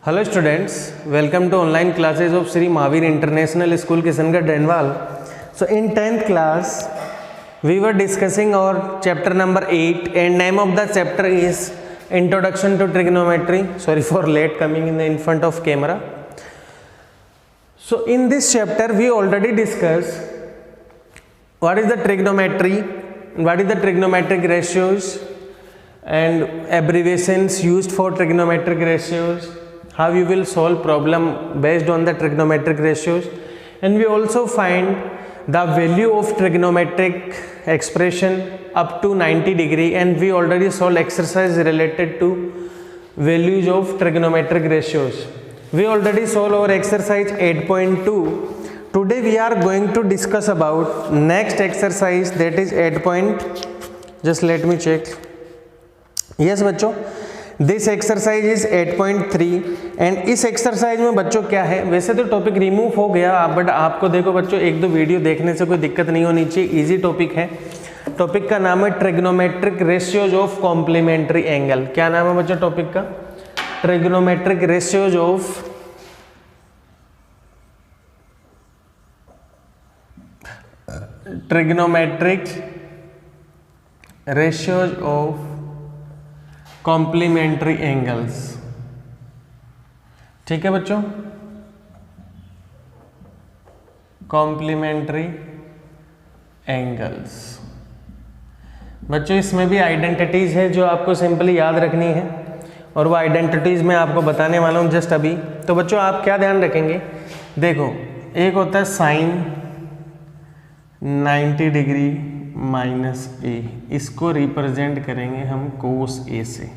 Hello students, welcome to online classes of Sri Mahavir International School Kishangarh Denwal. So in 10th class we were discussing our chapter number 8 and name of the chapter is Introduction to Trigonometry. Sorry for late coming in front of camera. So in this chapter we already discussed what is the trigonometry, what is the trigonometric ratios and abbreviations used for trigonometric ratios, how you will solve problem based on the trigonometric ratios, and we also find the value of trigonometric expression up to 90 degree, and we already solved exercise related to values of trigonometric ratios. We already solved our exercise 8.2. Today we are going to discuss about next exercise, that is 8. Just let me check. Yes बच्चों, this exercise is 8.3 and इस exercise में बच्चों क्या है, वैसे तो topic remove हो गया बट आपको देखो बच्चों एक दो वीडियो देखने से कोई दिक्कत नहीं होनी चाहिए, इजी टॉपिक है। टॉपिक का नाम है trigonometric ratios of complementary angle. क्या नाम है बच्चों टॉपिक का? Trigonometric ratios of complementary angles. ठीक है बच्चों, कॉम्प्लीमेंट्री एंगल्स। बच्चों इसमें भी आइडेंटिटीज है जो आपको सिंपली याद रखनी है और वो आइडेंटिटीज मैं आपको बताने वाला हूं जस्ट अभी। तो बच्चों आप क्या ध्यान रखेंगे, देखो एक होता है साइन 90 डिग्री माइनस ए, इसको रिप्रेजेंट करेंगे हम कोस ए से।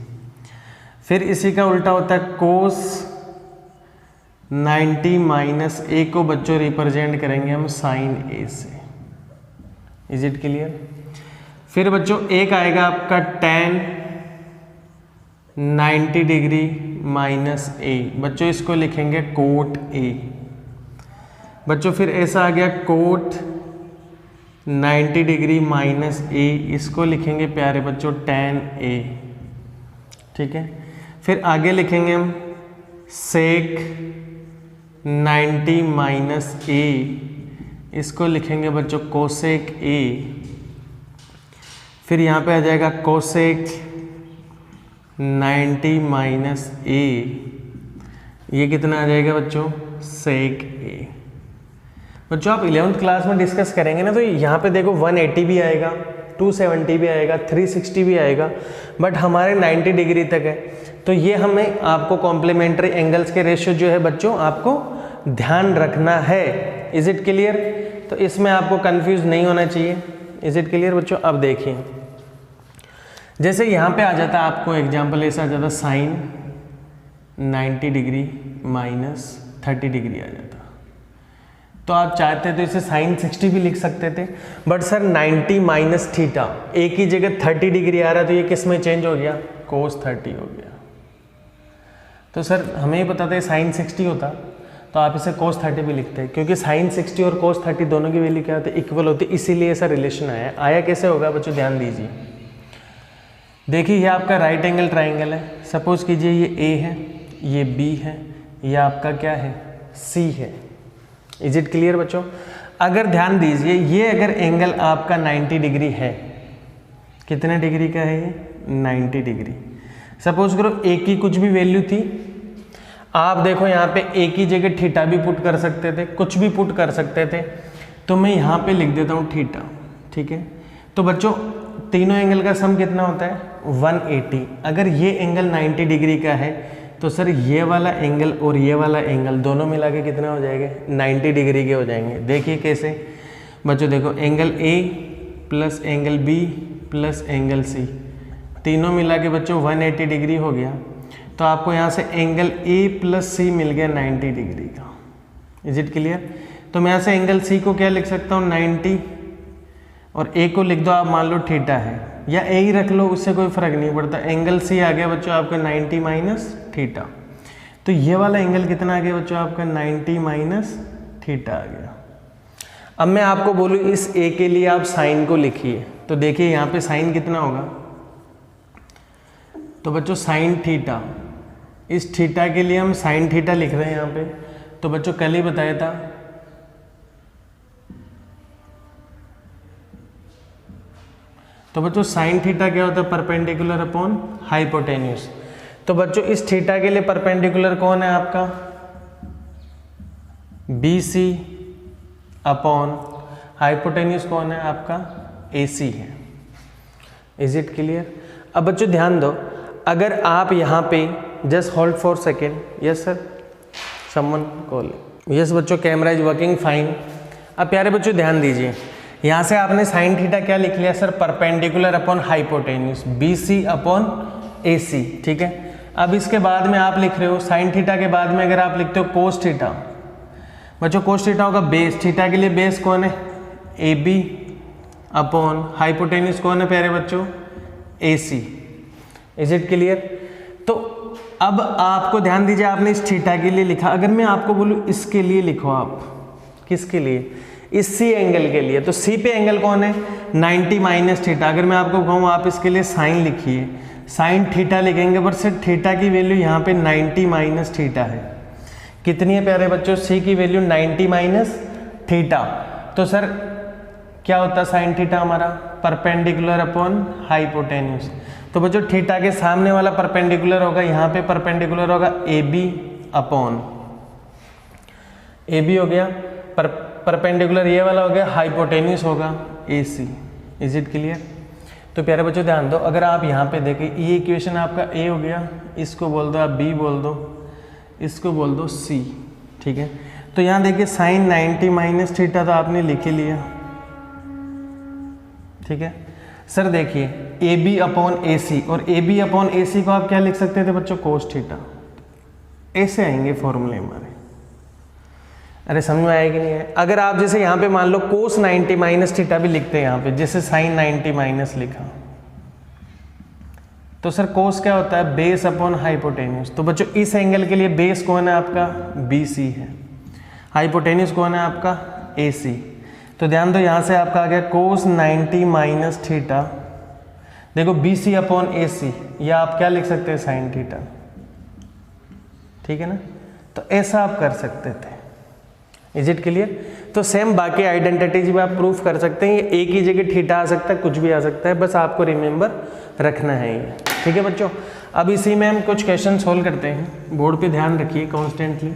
फिर इसी का उल्टा होता है कोस 90 माइनस ए को बच्चों रिप्रेजेंट करेंगे हम साइन ए से। Is it clear? फिर बच्चों एक आएगा आपका टेन 90 डिग्री माइनस ए, बच्चों इसको लिखेंगे कोट ए। बच्चों फिर ऐसा आ गया कोट 90 डिग्री माइनस ए, इसको लिखेंगे प्यारे बच्चों tan ए। ठीक है, फिर आगे लिखेंगे हम सेक 90 माइनस ए, इसको लिखेंगे बच्चों कोसेक ए। फिर यहाँ पे आ जाएगा कोसेक 90 माइनस ए, ये कितना आ जाएगा बच्चों? सेक ए। बच्चों आप 11th क्लास में डिस्कस करेंगे ना, तो यहाँ पे देखो 180 भी आएगा, 270 भी आएगा, 360 भी आएगा, बट हमारे 90 डिग्री तक है। तो ये हमें आपको कॉम्प्लीमेंट्री एंगल्स के रेशियो जो है बच्चों आपको ध्यान रखना है। Is it clear? तो इसमें आपको कंफ्यूज नहीं होना चाहिए। इज इट क्लियर बच्चों? अब देखिए जैसे यहाँ पे आ जाता है आपको एग्जाम्पल ऐसा आ जाता साइन 90 डिग्री माइनस 30 डिग्री आ जाता, तो आप चाहते तो इसे साइन 60 भी लिख सकते थे, बट सर 90 माइनस थीटा एक ही जगह 30 डिग्री आ रहा है, तो ये किस में चेंज हो गया? कोस 30 हो गया। तो सर हमें ही पता था साइन 60 होता, तो आप इसे कोस 30 भी लिखते हैं, क्योंकि साइन 60 और कोस 30 दोनों की वैल्यू क्या होती है? इक्वल होती है, इसीलिए ऐसा रिलेशन आया कैसे होगा बच्चों? ध्यान दीजिए, देखिए ये आपका राइट एंगल ट्राइंगल है। सपोज कीजिए ये ए है, ये बी है, ये आपका क्या है? सी है। इज इट क्लियर बच्चों? अगर ध्यान दीजिए ये अगर एंगल आपका 90 डिग्री है, कितने डिग्री का है ये? 90 डिग्री। सपोज करो ए की कुछ भी वैल्यू थी, आप देखो यहाँ पे ए की जगह थीटा भी पुट कर सकते थे, कुछ भी पुट कर सकते थे, तो मैं यहाँ पे लिख देता हूँ थीटा। ठीक है, तो बच्चों तीनों एंगल का सम कितना होता है? 180। अगर ये एंगल 90 डिग्री का है तो सर ये वाला एंगल और ये वाला एंगल दोनों मिला के कितना हो जाएगा? 90 डिग्री के हो जाएंगे। देखिए कैसे बच्चों, देखो angle A plus angle B plus angle C, तीनों मिला के बच्चों 180 डिग्री हो गया। तो आपको यहाँ से एंगल ए प्लस सी मिल गया 90 डिग्री का। Is it clear? तो मैं यहाँ से एंगल सी को क्या लिख सकता हूँ? 90, और ए को लिख दो आप, मान लो थीटा है, या ए ही रख लो, उससे कोई फर्क नहीं पड़ता। एंगल सी आ गया बच्चों आपका 90 माइनस थीटा, तो ये वाला एंगल कितना आ गया बच्चों आपका? 90 माइनस थीटा आ गया। अब मैं आपको बोलूँ इस ए के लिए आप साइन को लिखिए, तो देखिए यहाँ पे साइन कितना होगा? तो बच्चों साइन थीटा इस थीटा के लिए हम साइन थीटा लिख रहे हैं यहाँ पे। तो बच्चों कल ही बताया था, तो बच्चों साइन थीटा क्या होता है, परपेंडिकुलर अपॉन हाइपोटेन्यूज। तो बच्चों इस थीटा के लिए परपेंडिकुलर कौन है आपका, BC अपॉन हाइपोटेन्यूज कौन है आपका, AC है। Is it clear? अब बच्चों ध्यान दो, अगर आप यहाँ पे just hold for second, yes sir, someone call, yes बच्चों, कैमरा इज वर्किंग फाइन। अब प्यारे बच्चों ध्यान दीजिए, यहाँ से आपने साइन थीटा क्या लिख लिया sir, perpendicular upon hypotenuse, BC upon AC, ठीक है। अब इसके बाद में आप लिख रहे हो साइन थीटा के बाद में अगर आप लिखते हो कोस थीटा, बच्चों कोस थीटा होगा बेस, थीटा के लिए बेस कौन है, AB अपॉन हाइपोटेन्यूज कौन है प्यारे बच्चों, AC। Is it clear? तो अब आपको ध्यान दीजिए, आपने इस थीटा के लिए लिखा, अगर मैं आपको बोलूँ इसके लिए लिखो, आप किसके लिए, इस C एंगल के लिए, तो C पे एंगल कौन है, 90 माइनस थीटा। अगर मैं आपको कहूँ आप इसके लिए साइन लिखिए, साइन थीटा लिखेंगे, पर सिर्फ थीटा की वैल्यू यहाँ पे 90 माइनस थीटा है। कितनी है प्यारे बच्चों, C की वैल्यू 90 माइनस थीटा। तो सर क्या होता है साइन थीटा हमारा, परपेंडिकुलर अपॉन हाइपोटेन्यूज। तो बच्चों थीटा के सामने वाला परपेंडिकुलर होगा, यहाँ पे परपेंडिकुलर होगा AB अपॉन AB हो गया, परपेंडिकुलर ये वाला हो गया, हाइपोटेन्यूज होगा AC। Is it clear? तो प्यारे बच्चों ध्यान दो, अगर आप यहाँ पे देखें, ये इक्वेशन आपका A हो गया, इसको बोल दो आप B बोल दो, इसको बोल दो C, ठीक है। तो यहाँ देखिए साइन 90 माइनस थीटा तो आपने लिख ही लिया, ठीक है सर। देखिए AB अपॉन AC, और AB अपॉन AC को आप क्या लिख सकते थे बच्चों, कोस थीटा। ऐसे आएंगे फॉर्मूले हमारे। अरे समझ में आया कि नहीं है? अगर आप जैसे यहाँ पे मान लो कोस 90 माइनस थीटा भी लिखते हैं यहाँ पे, जैसे साइन 90 माइनस लिखा, तो सर कोस क्या होता है, बेस अपॉन हाइपोटेन्यूज। तो बच्चों इस एंगल के लिए बेस कौन है आपका, BC है, हाइपोटेन्यूज कौन है आपका, AC। तो ध्यान दो यहाँ से आपका आ गया कोस 90 माइनस थीटा, देखो BC अपॉन AC, या आप क्या लिख सकते हैं, साइन थीटा, ठीक है ना। तो ऐसा आप कर सकते थे। Is it clear? तो सेम बाकी आइडेंटिटीज भी आप प्रूफ कर सकते हैं, ये एक ही जगह थीटा आ सकता है, कुछ भी आ सकता है, बस आपको रिमेंबर रखना है ये, ठीक है बच्चों। अब इसी में हम कुछ क्वेश्चन सोल्व करते हैं, बोर्ड पे ध्यान रखिए कॉन्स्टेंटली,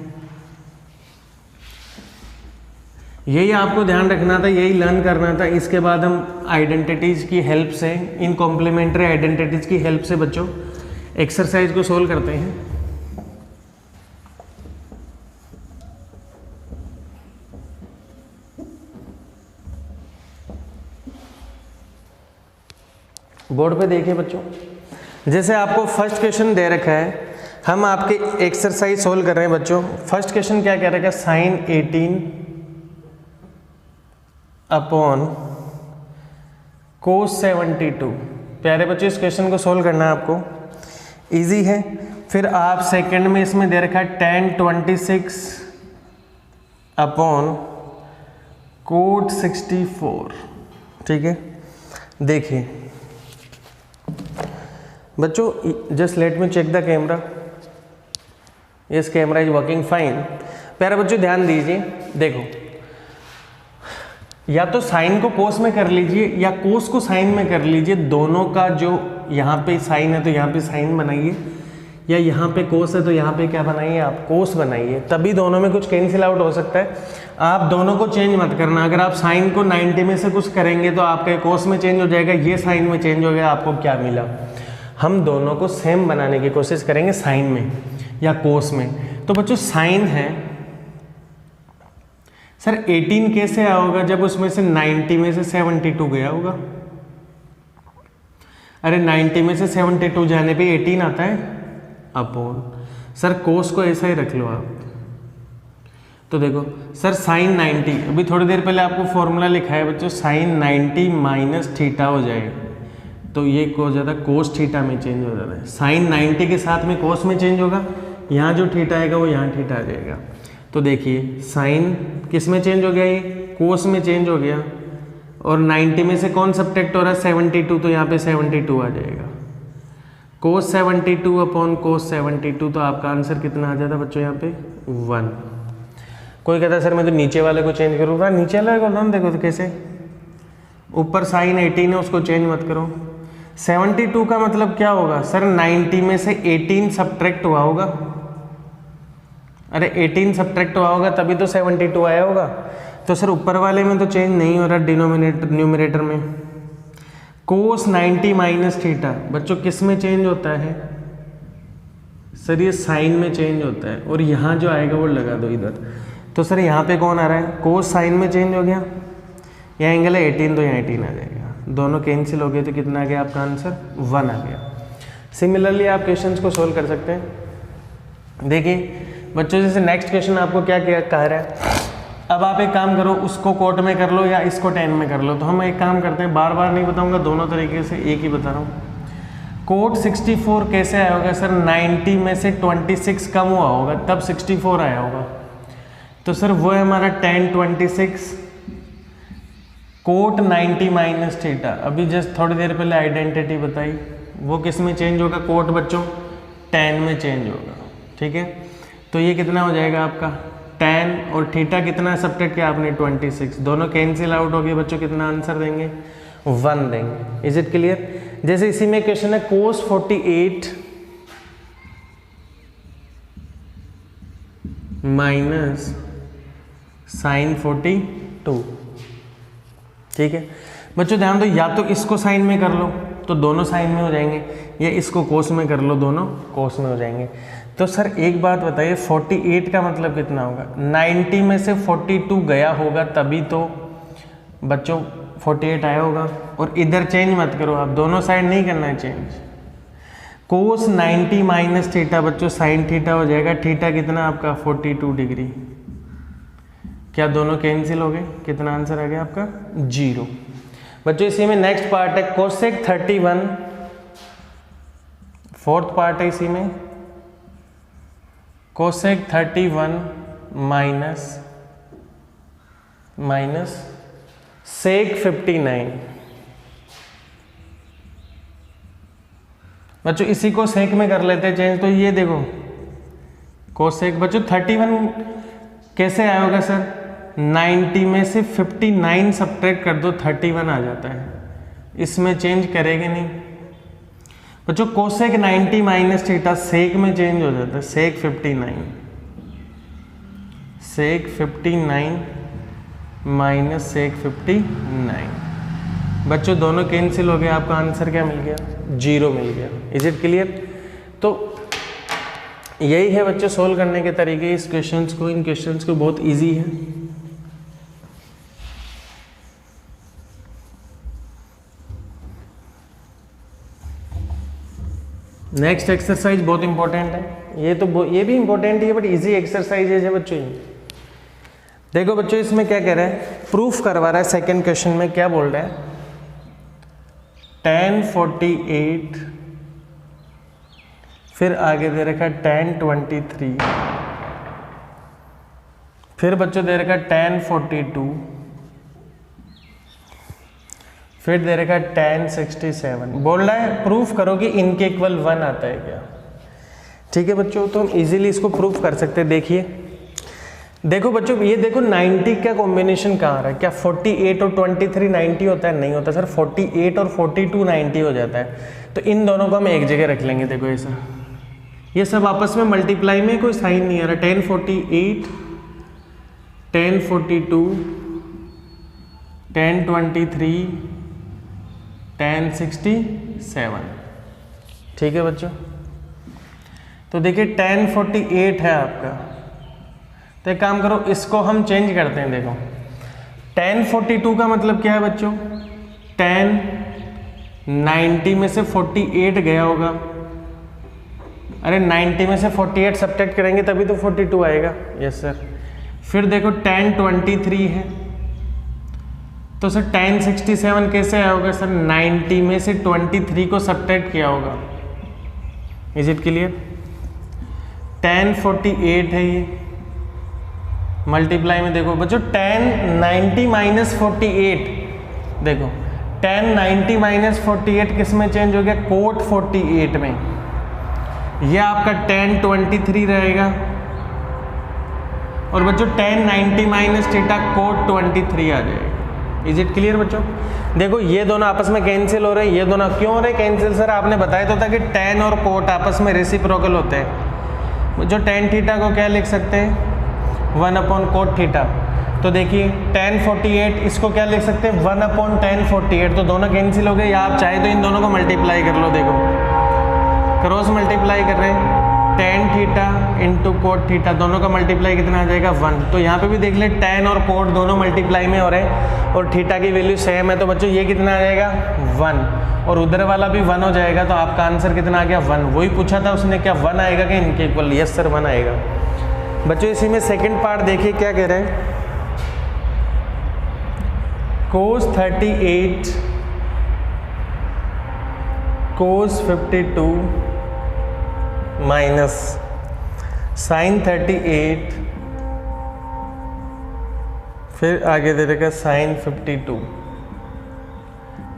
यही आपको ध्यान रखना था, यही लर्न करना था। इसके बाद हम आइडेंटिटीज की हेल्प से, इन कॉम्प्लीमेंट्री आइडेंटिटीज की हेल्प से बच्चों एक्सरसाइज को सोल्व करते हैं। बोर्ड पे देखिए बच्चों, जैसे आपको फर्स्ट क्वेश्चन दे रखा है, हम आपके एक्सरसाइज सोल्व कर रहे हैं बच्चों। फर्स्ट क्वेश्चन क्या कह रखा है, साइन 18 अपॉन कोस 72। प्यारे बच्चों इस क्वेश्चन को सोल्व करना है आपको, इजी है। फिर आप सेकंड में इसमें दे रखा है tan 26 अपॉन कोट 64, ठीक है। देखिए बच्चों, just let me check the camera, yes camera is working fine. प्यारे बच्चों ध्यान दीजिए, देखो या तो साइन को कोस में कर लीजिए या कोस को साइन में कर लीजिए, दोनों का जो यहाँ पे साइन है तो यहाँ पे साइन बनाइए, या यहाँ पे कोस है तो यहाँ पे क्या बनाइए आप, कोस बनाइए, तभी दोनों में कुछ कैंसिल आउट हो सकता है। आप दोनों को चेंज मत करना, अगर आप साइन को 90 में से कुछ करेंगे तो आपका कोस में चेंज हो जाएगा, ये साइन में चेंज हो गया, आपको क्या मिला। हम दोनों को सेम बनाने की कोशिश करेंगे, साइन में या कोस में। तो बच्चों साइन है सर 18 कैसे आया होगा, जब उसमें से 90 में से 72 गया होगा। अरे 90 में से 72 जाने पे 18 आता है अपॉन, सर कोस को ऐसा ही रख लो आप। तो देखो सर साइन 90, अभी थोड़ी देर पहले आपको फॉर्मूला लिखा है बच्चों, साइन 90 माइनस थीटा हो जाएगा, तो ये हो जाता है कोस थीटा में चेंज हो जाता है। साइन 90 के साथ में कोस में चेंज होगा, यहाँ जो थीटा आएगा वो यहाँ थीटा आ जाएगा। तो देखिए साइन किस में चेंज हो गया, ये कोस में चेंज हो गया, और 90 में से कौन सब्ट्रैक्ट हो रहा है 72, तो यहाँ पे 72 आ जाएगा। कोस 72 अपॉन कोस 72, तो आपका आंसर कितना आ जाता बच्चों यहाँ पे 1। कोई कहता है सर मैं तो नीचे वाले को चेंज करूँगा, नीचे वाले को हम देखो तो कैसे, ऊपर साइन 18 है उसको चेंज मत करो। 72 का मतलब क्या होगा सर, 90 में से 18 सब्ट्रैक्ट हुआ होगा, अरे 18 सब्ट्रैक्ट हुआ होगा तभी तो 72 आया होगा। तो सर ऊपर वाले में तो चेंज नहीं हो रहा, डिनोमिनेटर न्यूमरेटर में। कोस 90 माइनस थीटा बच्चों किस में चेंज होता है सर, ये साइन में चेंज होता है, और यहाँ जो आएगा वो लगा दो इधर। तो सर यहाँ पे कौन आ रहा है, कोस साइन में चेंज हो गया, यहाँ एंगल है 18 तो यहाँ 18 आ जाएगा, दोनों कैंसिल हो गए तो कितना आ गया आपका आंसर 1 आ गया। सिमिलरली आप क्वेश्चंस को सोल्व कर सकते हैं। देखिए बच्चों जैसे नेक्स्ट क्वेश्चन आपको क्या कह रहा है, अब आप एक काम करो, उसको कोट में कर लो या इसको 10 में कर लो। तो हम एक काम करते हैं, बार बार नहीं बताऊंगा, दोनों तरीके से एक ही बता रहा हूँ। कोट 64 कैसे आया होगा सर, 90 में से 26 कम हुआ होगा तब 64 आया होगा। तो सर वो है हमारा tan 26 कोट 90 माइनस थीटा। अभी जस्ट थोड़ी देर पहले आइडेंटिटी बताई, वो किस में चेंज होगा, कोट बच्चों tan में चेंज होगा, ठीक है। तो ये कितना हो जाएगा आपका tan, और थीटा कितना सब्ट्रैक्ट किया आपने 26, दोनों कैंसिल आउट हो गए बच्चों, कितना आंसर देंगे 1 देंगे। Is it clear. जैसे इसी में क्वेश्चन है कोस 48 माइनस साइन 42, ठीक है बच्चों ध्यान दो, या तो इसको साइन में कर लो तो दोनों साइन में हो जाएंगे, या इसको कोस में कर लो दोनों कोस में हो जाएंगे। तो सर एक बात बताइए, 48 का मतलब कितना होगा, 90 में से 42 गया होगा तभी तो बच्चों 48 आया होगा। और इधर चेंज मत करो आप, दोनों साइड नहीं करना है चेंज। कोस 90 माइनस थीटा बच्चों साइन थीटा हो जाएगा, थीटा कितना आपका 42 डिग्री, क्या दोनों कैंसिल हो गए, कितना आंसर आ गया आपका 0। बच्चों इसी में नेक्स्ट पार्ट है कोसेक 31, फोर्थ पार्ट है इसी में, कोसेक 31 माइनस सेक 59। बच्चों इसी को सेक में कर लेते हैं चेंज। तो ये देखो कोसेक बच्चों 31 कैसे आया होगा सर, 90 में से 59 सब्ट्रैक्ट कर दो 31 आ जाता है, इसमें चेंज करेंगे नहीं बच्चों। कोसेक 90 माइनस थीटा सेक में चेंज हो जाता है, सेक 59 माइनस सेक 59 बच्चों दोनों कैंसिल हो गए, आपका आंसर क्या मिल गया 0 मिल गया। Is it clear. तो यही है बच्चों सोल्व करने के तरीके इस क्वेश्चंस को, इन क्वेश्चंस को बहुत इजी है। नेक्स्ट एक्सरसाइज बहुत इंपॉर्टेंट है, ये भी इंपॉर्टेंट है बट इजी एक्सरसाइज है बच्चों। देखो बच्चों इसमें क्या कह रहा है, प्रूफ करवा रहा है। सेकंड क्वेश्चन में क्या बोल रहा है, tan 48 फिर आगे दे रखा है tan 23, फिर बच्चों दे रखा है tan 42, फिर दे रखा है tan 67। बोल रहा है प्रूफ करो कि इनके इक्वल 1 आता है क्या। ठीक है बच्चों, तो हम इजीली इसको प्रूफ कर सकते हैं। देखो बच्चों ये देखो 90 का कॉम्बिनेशन कहाँ आ रहा है, क्या 48 और 23 90 होता है, नहीं होता सर, 48 और 42 90 हो जाता है। तो इन दोनों को हम एक जगह रख लेंगे। देखो ऐसा, ये सब आपस में मल्टीप्लाई में कोई साइन नहीं आ रहा। tan 48, tan 42, tan 23, tan 67। ठीक है बच्चों, तो देखिए tan 48 है आपका, तो एक काम करो इसको हम चेंज करते हैं। देखो tan 42 का मतलब क्या है बच्चों, tan 90 में से 48 गया होगा, अरे 90 में से 48 सब्ट्रैक्ट करेंगे तभी तो 42 आएगा। Yes sir. फिर देखो tan 23 है, तो सर tan 67 कैसे आया होगा सर, 90 में से 23 को सब्ट्रैक्ट किया होगा। Is it clear. tan 48 है ये, मल्टीप्लाई में देखो बच्चों tan 90 माइनस 48, देखो tan 90 माइनस 48 किस में चेंज हो गया? कोट 48 में। यह आपका tan 23 रहेगा और बच्चों tan 90 माइनस थीटा कोट 23 आ जाएगा। इज इट क्लियर बच्चों? देखो ये दोनों आपस में कैंसिल हो रहे हैं, ये दोनों क्यों हो रहे हैं कैंसिल? सर आपने बताया तो था कि tan और कोट आपस में रेसिप्रोकल होते हैं। जो tan थीटा को क्या लिख सकते हैं? 1/cot theta. तो देखिए tan 48 इसको क्या लिख सकते हैं? 1/tan 48। तो दोनों कैंसिल हो गए, या आप चाहे तो इन दोनों को मल्टीप्लाई कर लो। देखो क्रॉस मल्टीप्लाई कर रहे हैं, tan theta into cot theta, दोनों का मल्टीप्लाई कितना आ जाएगा? 1। तो यहाँ पे भी देख ले tan और कोट दोनों मल्टीप्लाई में हो रहे हैं और थीटा की वैल्यू सेम है, तो बच्चों ये कितना आ जाएगा? 1। और उधर वाला भी 1 हो जाएगा, तो आपका आंसर कितना आ गया? 1। वही पूछा था उसने, क्या 1 आएगा क्या इनके इक्वल? यस सर 1 आएगा। बच्चों इसी में सेकेंड पार्ट देखिए क्या कह रहे हैं। cos 38 cos 52 माइनस sin 38, फिर आगे दे देगा sin 52।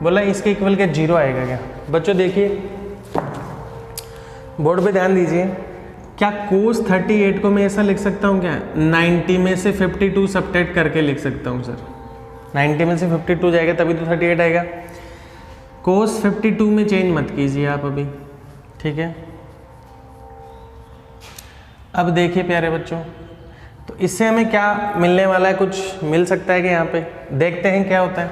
बोला इसके इक्वल क्या 0 आएगा क्या? बच्चों देखिए बोर्ड पे ध्यान दीजिए, क्या cos 38 को मैं ऐसा लिख सकता हूँ क्या? 90 में से 52 सब्ट्रैक्ट करके लिख सकता हूँ सर। 90 में से 52 जाएगा तभी तो 38 आएगा। cos 52 में चेंज मत कीजिए आप अभी, ठीक है। अब देखिए प्यारे बच्चों, तो इससे हमें क्या मिलने वाला है? कुछ मिल सकता है कि यहाँ पे देखते हैं क्या होता है।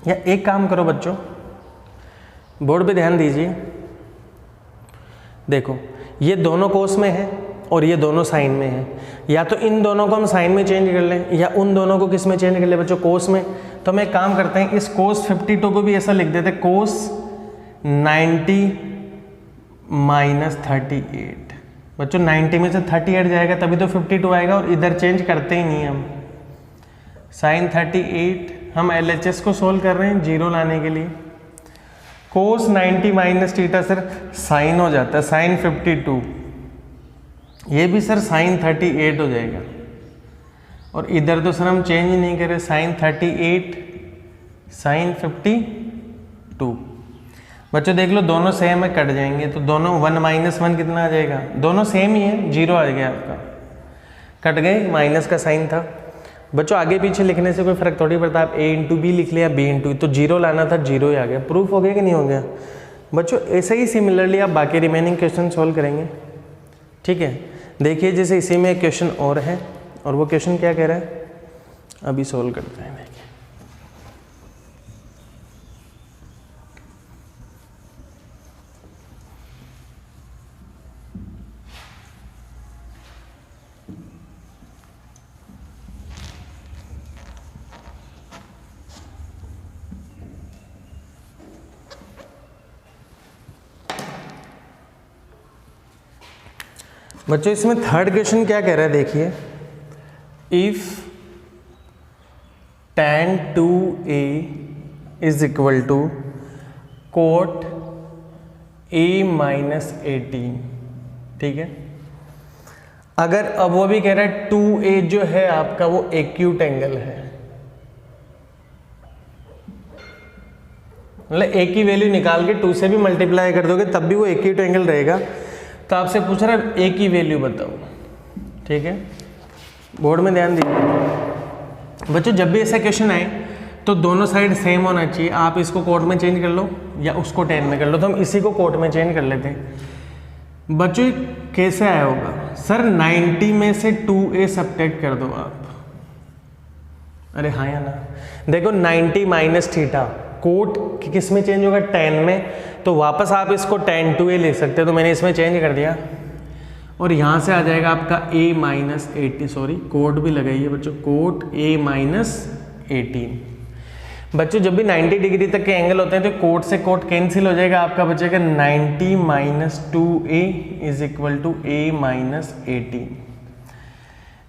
या एक काम करो बच्चों, बोर्ड पे ध्यान दीजिए। देखो ये दोनों कोस में है और ये दोनों साइन में है, या तो इन दोनों को हम साइन में चेंज कर लें या उन दोनों को किस में चेंज कर लें बच्चों? कोस में। तो हम एक काम करते हैं, इस cos 52 को भी ऐसा लिख देते हैं, cos 90 माइनस 38। बच्चों 90 में से 38 जाएगा तभी तो 52 आएगा, और इधर चेंज करते ही नहीं हम। sin 38 हम LHS को सोल्व कर रहे हैं 0 लाने के लिए। cos 90 minus theta sir sine हो जाता है, sin 52, ये भी सर sin 38 हो जाएगा। और इधर तो सर हम चेंज ही नहीं करें, sin 38 sin 52। बच्चों देख लो दोनों सेम है, कट जाएंगे, तो दोनों 1 माइनस 1 कितना आ जाएगा? दोनों सेम ही है, 0 आ गया आपका, कट गए, माइनस का साइन था। बच्चों आगे पीछे लिखने से कोई फर्क थोड़ी पड़ता, आप a इंटू बी लिख लिया, b इंटू, तो 0 लाना था, 0 ही आ गया। प्रूफ हो गया कि नहीं हो गया? बच्चों ऐसे ही सिमिलरली आप बाकी रिमेनिंग क्वेश्चन सॉल्व करेंगे, ठीक है। देखिए जैसे इसी में एक क्वेश्चन और है, और वो क्वेश्चन क्या कह रहा है अभी सोल्व करते हैं। देखिए बच्चों इसमें थर्ड क्वेश्चन क्या कह रहा है, देखिए if tan 2a is equal to cot a minus 18, ठीक है। अगर अब वो भी कह रहा है 2a जो है आपका वो एक्यूट एंगल है, मतलब a की वैल्यू निकाल के 2 से भी मल्टीप्लाई कर दोगे तब भी वो एक्यूट एंगल रहेगा। तो आपसे पूछ रहा है a की वैल्यू बताओ, ठीक है। बोर्ड में ध्यान दीजिए बच्चों, जब भी ऐसा क्वेश्चन आए तो दोनों साइड सेम होना चाहिए। आप इसको कोट में चेंज कर लो या उसको tan में कर लो, तो हम इसी को कोट में चेंज कर लेते हैं। बच्चों कैसे आया होगा सर? 90 में से 2a सब्ट्रैक्ट कर दो आप। अरे हाँ या ना? देखो 90 माइनस थीटा कोट किस में चेंज होगा? tan में, तो वापस आप इसको tan 2a ले सकते हो, तो मैंने इसमें चेंज कर दिया और यहाँ से आ जाएगा आपका a माइनस 80, सॉरी कोट भी लगाइए बच्चों, कोट a माइनस 18। बच्चों जब भी 90 डिग्री तक के एंगल होते हैं तो कोट से कोट कैंसिल हो जाएगा, आपका बचेगा 90 minus 2a is equal to a minus 18।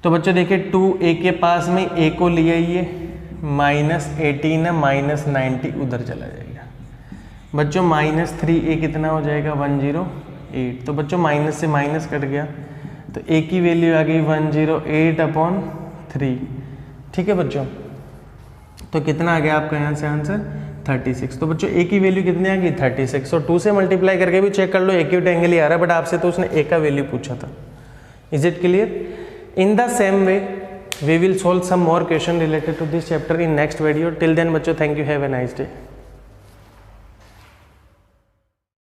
तो बच्चों देखिए 2a के पास में a को लिया, ये माइनस 18 है, माइनस 90 उधर चला जाएगा। बच्चों माइनस 3a कितना हो जाएगा? 108। तो बच्चों माइनस से माइनस कट गया, तो a की वैल्यू आ गई 108/3, ठीक है बच्चों। तो कितना आ गया आपका यहाँ से आंसर 36। तो बच्चों ए की वैल्यू कितनी आ गई 36। और 2 से मल्टीप्लाई करके भी चेक कर लो एक्यूट एंगल ही आ रहा है, बट आपसे तो उसने ए का वैल्यू पूछा था। Is it clear? In the same way we will solve some more question related to this chapter in next video. Till then बच्चों, thank you, have a nice day.